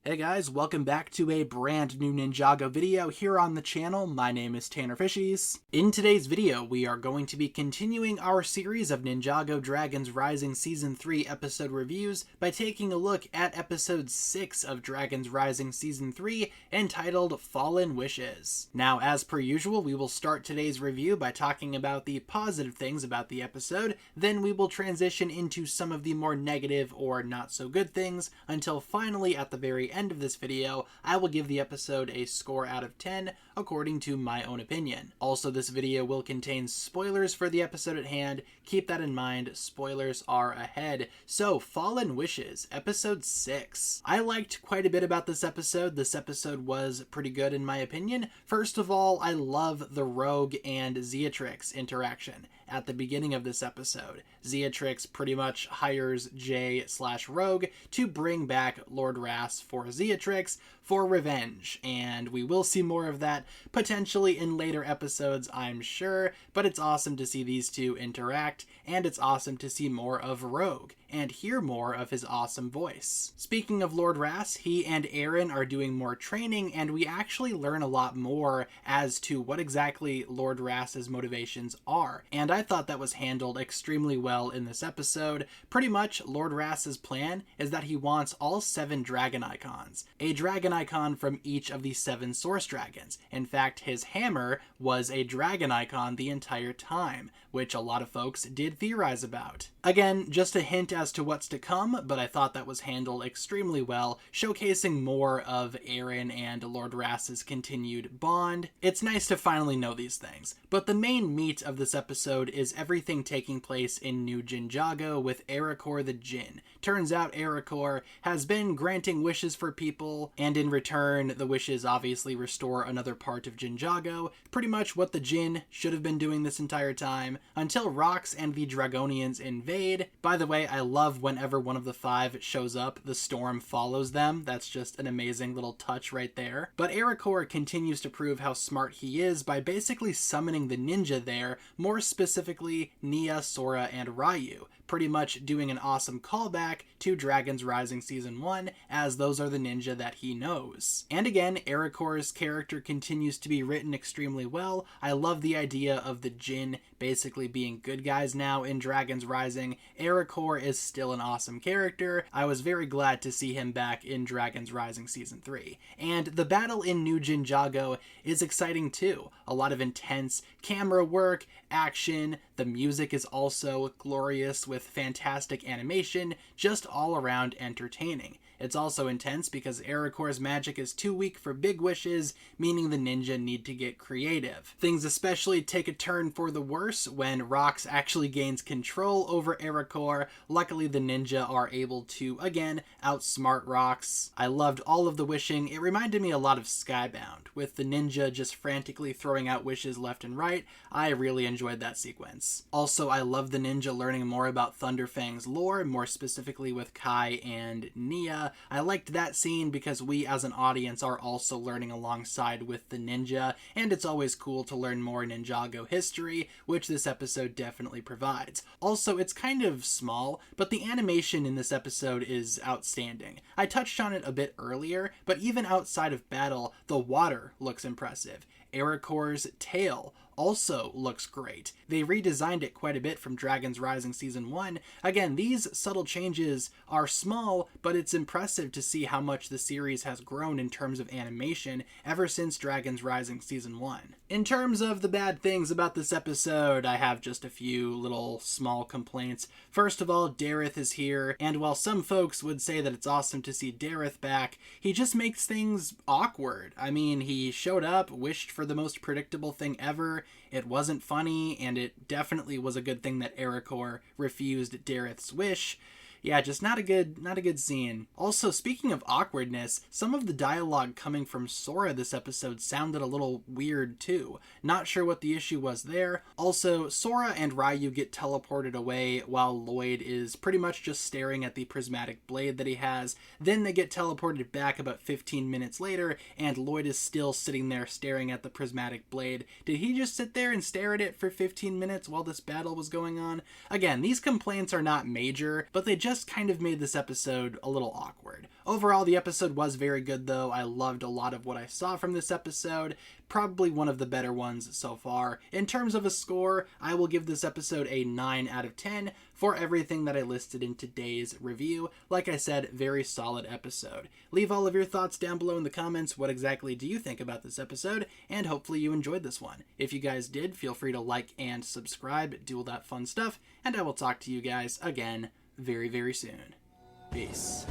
Hey guys, welcome back to a brand new Ninjago video here on the channel. My name is TannerFishies. In today's video, we are going to be continuing our series of Ninjago Dragons Rising Season 3 episode reviews by taking a look at episode 6 of Dragons Rising Season 3, entitled Fallen Wishes. Now, as per usual, we will start today's review by talking about the positive things about the episode, then we will transition into some of the more negative or not so good things, until finally at the very end of this video, I will give the episode a score out of 10 according to my own opinion. Also, this video will contain spoilers for the episode at hand. Keep that in mind, spoilers are ahead. So, Fallen Wishes, episode 6. I liked quite a bit about this episode. This episode was pretty good in my opinion. First of all, I love the Rogue and Zeatrix interaction at the beginning of this episode. Zeatrix pretty much hires J/Rogue to bring back Lord Ras for Zeatrix for revenge, and we will see more of that potentially in later episodes, I'm sure, but it's awesome to see these two interact, and it's awesome to see more of Rogue and hear more of his awesome voice. Speaking of Lord Ras, he and Eren are doing more training, and we actually learn a lot more as to what exactly Lord Ras's motivations are, and I thought that was handled extremely well in this episode. Pretty much, Lord Ras's plan is that he wants all 7 dragon icons, a dragon icon from each of the 7 source dragons. In fact, his hammer was a dragon icon the entire time, which a lot of folks did theorize about. Again, just a hint as to what's to come, but I thought that was handled extremely well, showcasing more of Eren and Lord Ras's continued bond. It's nice to finally know these things, but the main meat of this episode is everything taking place in New Ninjago with Ericor the Djinn. Turns out Ericor has been granting wishes for people, and in return, the wishes obviously restore another part of Ninjago, pretty much what the Djinn should have been doing this entire time, until Rox and the Dragonians invade. By the way, I love whenever one of the 5 shows up, the storm follows them. That's just an amazing little touch right there. But Ericor continues to prove how smart he is by basically summoning the ninja there, more specifically Nia, Sora, and Ryu, pretty much doing an awesome callback to Dragons Rising Season 1, as those are the ninja that he knows. And again, Ericor's character continues to be written extremely well. I love the idea of the Djinn basically being good guys now in Dragons Rising. Ericor is still an awesome character. I was very glad to see him back in Dragons Rising Season 3. And the battle in New Ninjago is exciting too. A lot of intense camera work, action, the music is also glorious with fantastic animation, just all around entertaining. It's also intense because Ericor's magic is too weak for big wishes, meaning the ninja need to get creative. Things especially take a turn for the worse when Rox actually gains control over Ericor. Luckily, the ninja are able to, again, outsmart Rox. I loved all of the wishing. It reminded me a lot of Skybound, with the ninja just frantically throwing out wishes left and right. I really enjoyed that sequence. Also, I love the ninja learning more about Thunderfang's lore, more specifically with Kai and Nia. I liked that scene because we as an audience are also learning alongside with the ninja, and it's always cool to learn more Ninjago history, which this episode definitely provides. Also, it's kind of small, but the animation in this episode is outstanding. I touched on it a bit earlier, but even outside of battle, the water looks impressive. Ericor's tail also looks great. They redesigned it quite a bit from Dragons Rising Season 1. Again, these subtle changes are small, but it's impressive to see how much the series has grown in terms of animation ever since Dragons Rising Season 1. In terms of the bad things about this episode, I have just a few little small complaints. First of all, Dareth is here, and while some folks would say that it's awesome to see Dareth back, he just makes things awkward. I mean, he showed up, wished for the most predictable thing ever. It wasn't funny, and it definitely was a good thing that Ericor refused Dareth's wish. Yeah, just not a good scene. Also, speaking of awkwardness, some of the dialogue coming from Sora this episode sounded a little weird too. Not sure what the issue was there. Also, Sora and Ryu get teleported away while Lloyd is pretty much just staring at the prismatic blade that he has. Then they get teleported back about 15 minutes later, and Lloyd is still sitting there staring at the prismatic blade. Did he just sit there and stare at it for 15 minutes while this battle was going on? Again, these complaints are not major, but they just just kind of made this episode a little awkward. Overall, the episode was very good though. I loved a lot of what I saw from this episode. Probably one of the better ones so far. In terms of a score, I will give this episode a 9 out of 10 for everything that I listed in today's review. Like I said, very solid episode. Leave all of your thoughts down below in the comments. What exactly do you think about this episode? And hopefully you enjoyed this one. If you guys did, feel free to like and subscribe, do all that fun stuff, and I will talk to you guys again very, very soon. Peace.